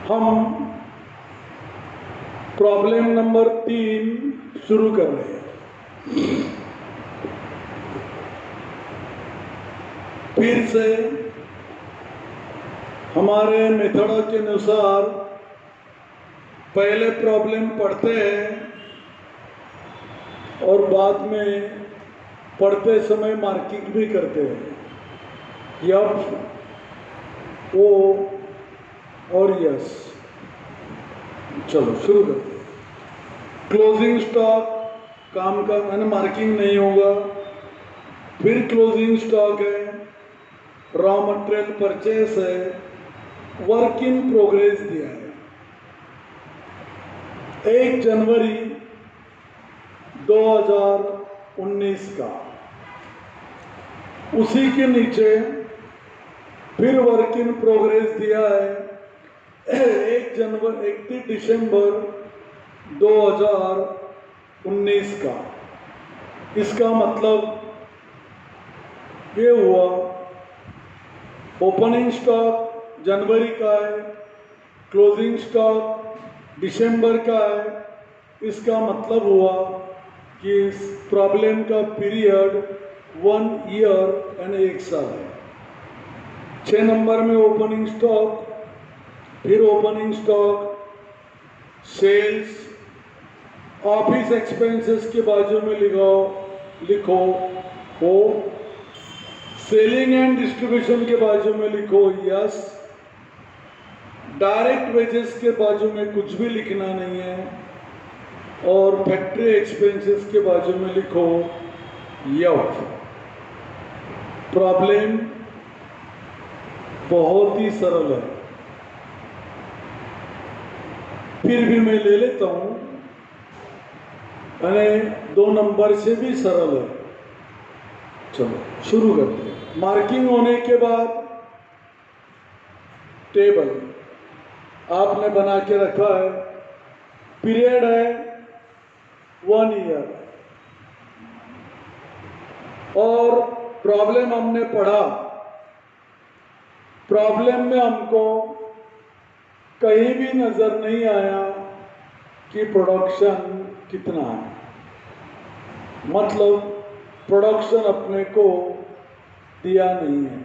हम problem number 3 शुरू कर रहे हैं। फिर से हमारे मेथडों के अनुसार पहले प्रॉब्लम पढ़ते हैं और बाद में पढ़ते समय मार्किंग भी करते हैं, यस ओ और यस। चलो शुरू करते हैं। क्लोजिंग स्टॉक काम का मैंने मार्किंग नहीं होगा। फिर क्लोजिंग स्टॉक है, रॉ मटेरियल परचेस है, वर्क इन प्रोग्रेस दिया है। 1 जनवरी 2019 का। उसी के नीचे फिर वर्क इन प्रोग्रेस दिया है 31 दिसंबर 2019 का। इसका मतलब ये हुआ ओपनिंग स्टॉक जनवरी का है, क्लोजिंग स्टॉक दिसंबर का है। इसका मतलब हुआ कि इस प्रॉब्लम का पीरियड 1 ईयर यानी 1 साल है। 6 नंबर में ओपनिंग स्टॉक, फिर opening stock, sales, office expenses के बाजू में लिखो हो, सेलिंग एंड डिस्ट्रीब्यूशन के बाजू में लिखो यस, डायरेक्ट वेजेस के बाजू में कुछ भी लिखना नहीं है, और फैक्ट्री एक्सपेंसेस के बाजू में लिखो यस। प्रॉब्लम बहुत ही सरल है, फिर भी मैं ले लेता हूं, यानी 2 नंबर से भी सरल है। चलो शुरू करते हैं। मार्किंग होने के बाद टेबल आपने बना के रखा है। पीरियड है 1 ईयर, और प्रॉब्लम हमने पढ़ा। प्रॉब्लम में हमको कहीं भी नजर नहीं आया कि प्रोडक्शन कितना है, मतलब प्रोडक्शन अपने को दिया नहीं है।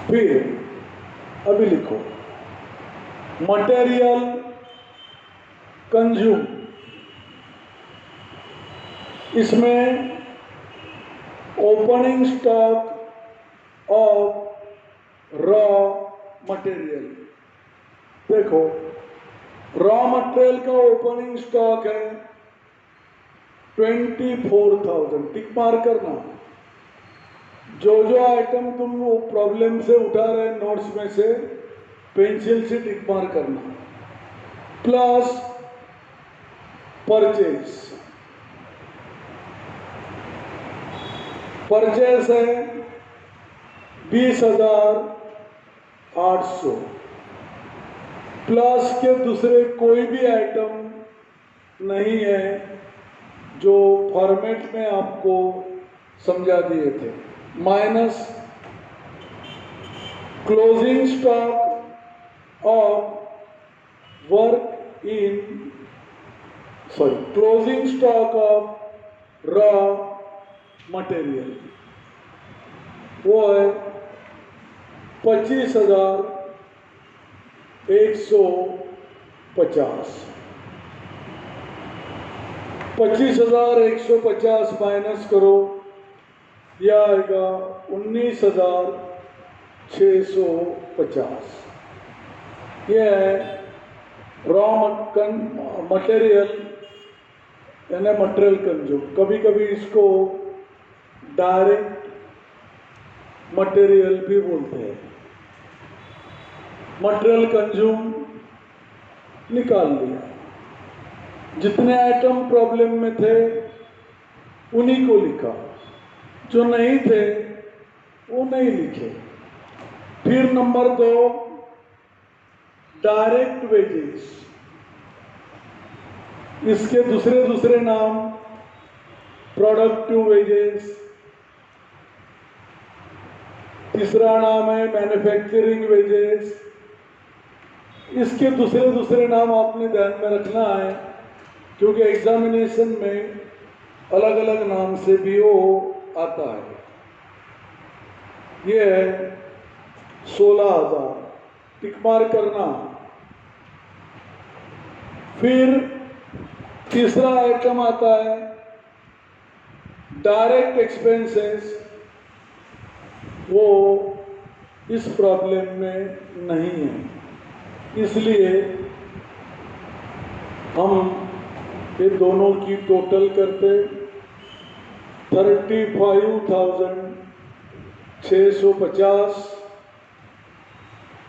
फिर अभी लिखो मटेरियल कंज्यूम। इसमें opening stock of raw material. देखो रॉ मटेरियल का ओपनिंग स्टॉक है 24,000। टिक मार करना। जो आइटम तुम वो प्रॉब्लम से उठा रहे नोट्स में से, पेंसिल से टिक मार करना। प्लस परचेस है 20,800, प्लस के दूसरे कोई भी आइटम नहीं है जो फॉर्मेट में आपको समझा दिए थे। Minus closing stock of closing stock of raw material, वो है 25,150। 25,150 माइनस करो, यह आएगा 19,650। यह है रॉ मटेरियल यानी मटेरियल कंज्यूम। कभी कभी इसको डायरेक्ट मटेरियल भी बोलते हैं। मटेरियल कंज्यूम निकाल लिया। जितने आइटम प्रॉब्लम में थे उन्हीं को लिखा, जो नहीं थे वो नहीं लिखे। फिर नंबर 2 डायरेक्ट वेजेस। इसके दूसरे नाम प्रोडक्टिव वेजेस, तीसरा नाम है मैन्युफैक्चरिंग वेजेस, इसके दूसरे दूसरे नाम आपने ध्यान में रखना है, क्योंकि एग्जामिनेशन में अलग अलग नाम से भी वो आता है। ये है 16,000, टिक मार्क करना। फिर तीसरा आइटम आता है डायरेक्ट एक्सपेंसेस, वो इस प्रॉब्लम में नहीं है, इसलिए हम ये दोनों की टोटल करते 35,650,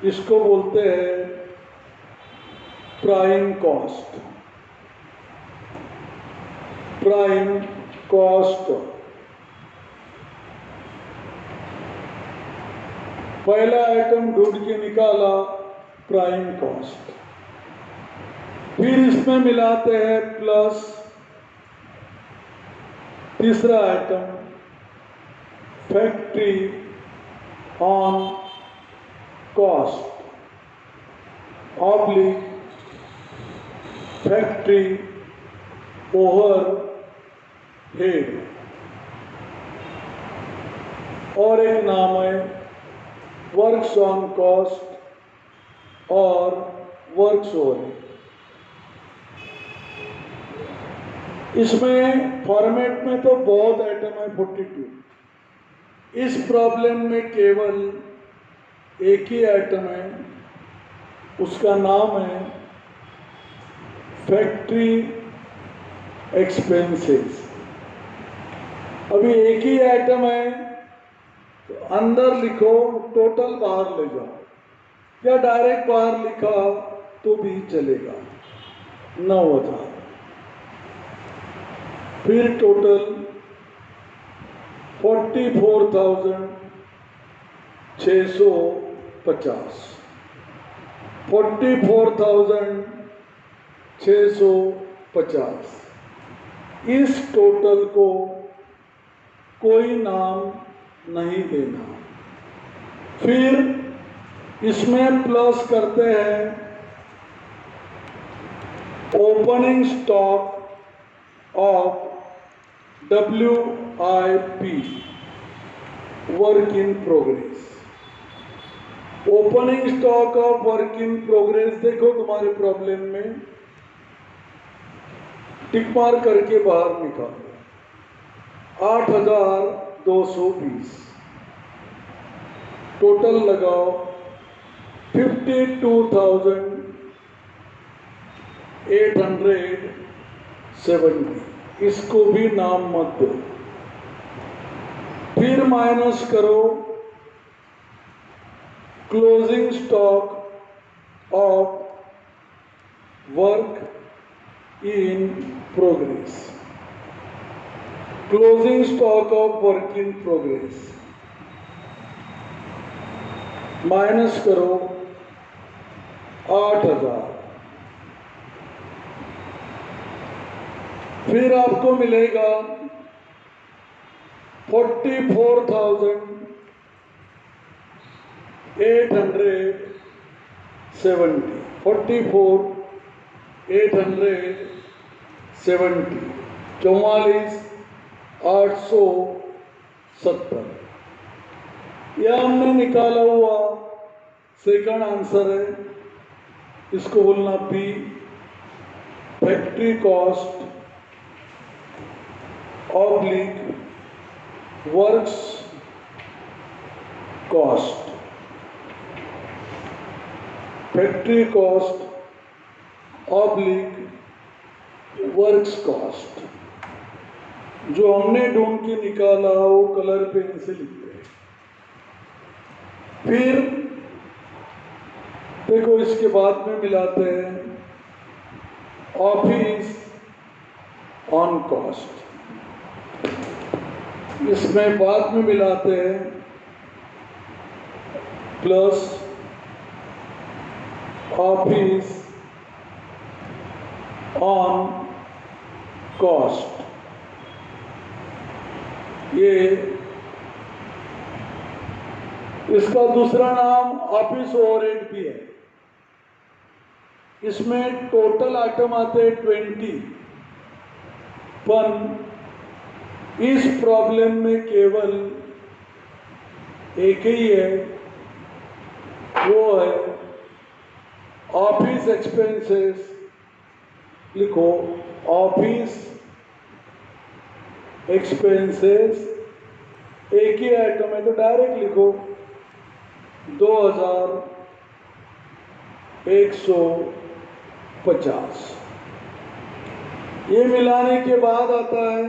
इसको बोलते हैं प्राइम कॉस्ट। प्राइम कॉस्ट पहला आइटम ढूंढ के निकाला, प्राइम कॉस्ट। फिर इसमें मिलाते हैं प्लस तीसरा item factory on cost oblique factory over head, और एक नाम है वर्क्स ऑन कॉस्ट और वर्क्स ओवर हेड। इसमें फॉर्मेट में तो बहुत आइटम है 42। इस प्रॉब्लम में केवल एक ही आइटम है, उसका नाम है फैक्ट्री एक्सपेंसेस। अभी एक ही आइटम है तो अंदर लिखो, टोटल बाहर ले जाओ, या डायरेक्ट बाहर लिखा तो भी चलेगा, 9,000। फिर टोटल 44,650, 44,650। इस टोटल को कोई नाम नहीं देना। फिर इसमें प्लस करते हैं opening stock of WIP, work in progress. Opening stock of work in progress देखो तुम्हारे प्रॉब्लम में, टिक मार्क करके बाहर निकालो, 8,220। टोटल लगाओ 52,870। इसको भी नाम मत दो। फिर माइनस करो closing stock of work in progress. Closing stock of work in progress minus करो 8,000। फिर आपको मिलेगा 44,870, 44,870, 44,870। यह हमने निकाला हुआ सेकंड आंसर है, इसको बोलना P, factory cost oblique works cost. Factory cost oblique works cost, जो हमने ढूंढ के निकाला वो कलर पेन से लिखते हैं। फिर देखो इसके बाद में मिलाते हैं ऑफिस ऑन कॉस्ट, इसमें बाद में मिलाते हैं प्लस ऑफिस ऑन कॉस्ट। ये इसका दूसरा नाम ऑफिस ओवरहेड भी है। इसमें टोटल आइटम आते हैं 20, पर इस प्रॉब्लम में केवल एक ही है, वो है ऑफिस एक्सपेंसेस। लिखो ऑफिस एक्सपेंसेस, एक ही आइटम है तो डायरेक्ट लिखो 2150। ये मिलाने के बाद आता है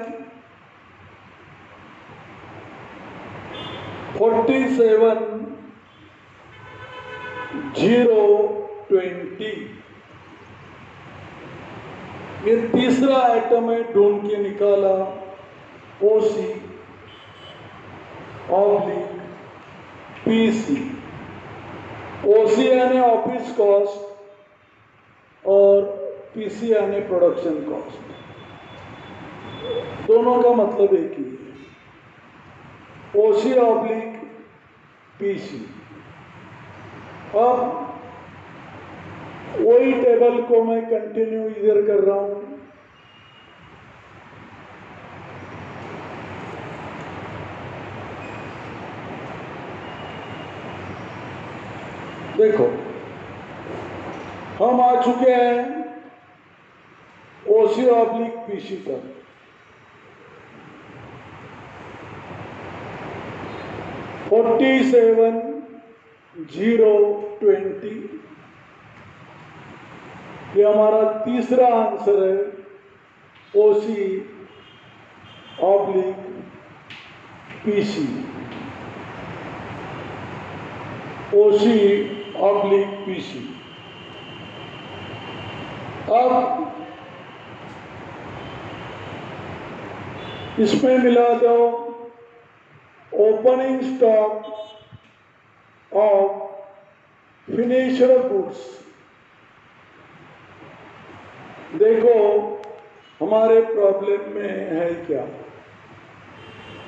47,020। ये तीसरा आइटम है, ढूंढ के निकाला, ओसी ऑब्लिक पीसी। ओसी यानी ऑफिस कॉस्ट और पीसी यानी प्रोडक्शन कॉस्ट, दोनों का मतलब एक ही है, ओसी ऑब्लिक पीसी। अब वही टेबल को मैं कंटिन्यू इधर कर रहा हूं। देखो हम आ चुके हैं ओसी ऑब्लिक पीसी पर। $47,020, ये हमारा तीसरा आंसर है, ओसी ऑब्लिक पीसी। ओसी ऑब्लिक पीसी। अब इसमें मिला दो opening stock of finished goods. देखो हमारे प्रॉब्लम में है क्या,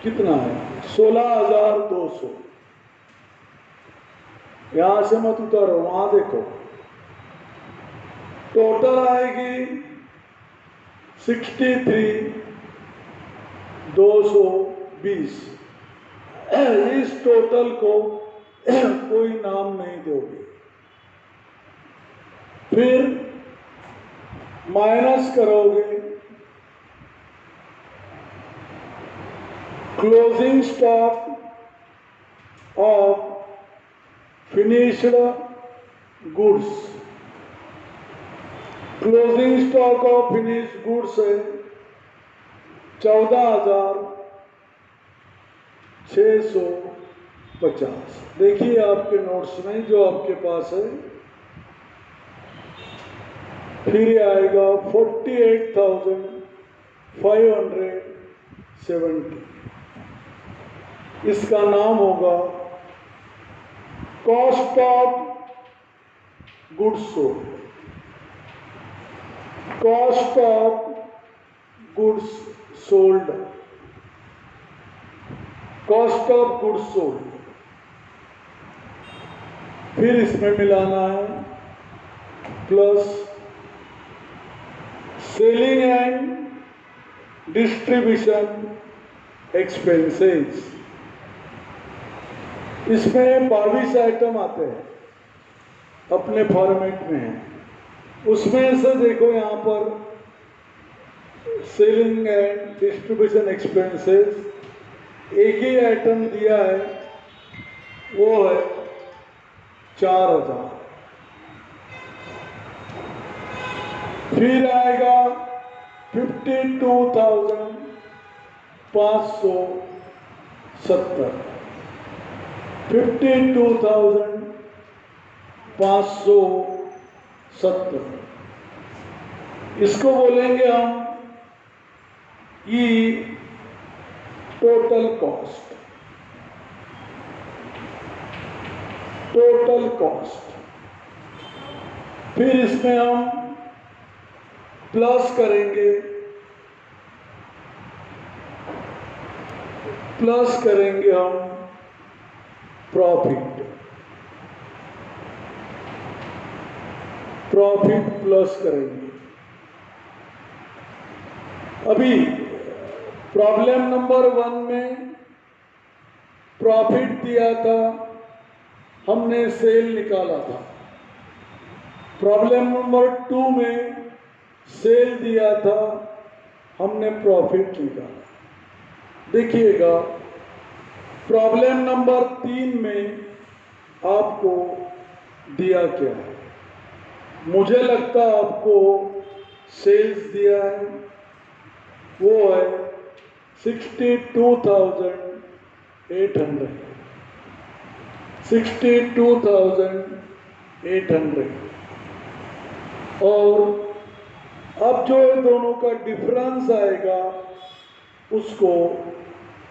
कितना है, 16,200। यहां से मत उतारो, वहां देखो टोटल आएगी 63,220। इस टोटल को कोई नाम नहीं दोगे, फिर माइनस करोगे closing stock of finished goods. Closing stock of finished goods है 14,650। देखिए आपके नोट्स में जो आपके पास है, फिर ये आएगा 48,570। इसका नाम होगा cost of goods sold. Cost of goods sold, cost of goods sold. फिर इसमें मिलाना है plus selling and distribution expenses. इसमें 22 आइटम आते हैं, अपने फॉर्मेट में है। उसमें से देखो यहाँ पर सेलिंग एंड डिस्ट्रीब्यूशन एक्सपेंसेस एक ही आइटम दिया है, वो है 4,000। फिर आएगा 52,570। 52,570 इसको बोलेंगे हम ई टोटल कॉस्ट। Total cost. फिर इसमें हम प्लस करेंगे, हम प्रॉफिट। प्रॉफिट प्लस करेंगे। अभी प्रॉब्लम नंबर 1 में प्रॉफिट दिया था, हमने सेल निकाला था। प्रॉब्लम नंबर 2 में सेल दिया था, हमने प्रॉफिट निकाला। देखिएगा, प्रॉब्लम नंबर 3 में आपको दिया क्या है? मुझे लगता है आपको सेल्स दिया है, वो है 62,800। 62,800। और अब जो दोनों का डिफरेंस आएगा उसको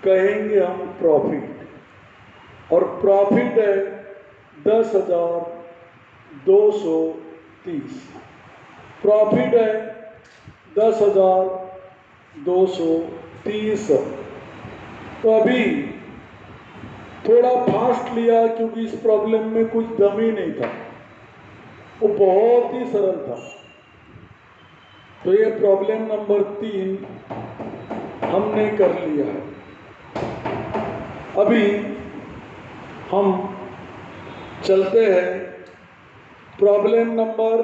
कहेंगे हम प्रॉफिट, और प्रॉफिट है 10,230। प्रॉफिट है 10,230। तो अभी थोड़ा फास्ट लिया क्योंकि इस प्रॉब्लम में कुछ दम ही नहीं था, वो बहुत ही सरल था। तो ये प्रॉब्लम नंबर 3 हमने कर लिया है। अभी हम चलते हैं प्रॉब्लम नंबर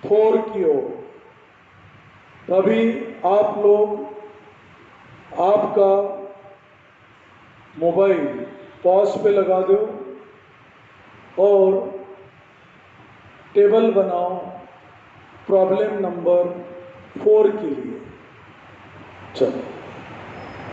4 की ओर। तभी आप लोग आपका मोबाइल पॉज पे लगा दो और टेबल बनाओ प्रॉब्लम नंबर 4 के लिए। चलो।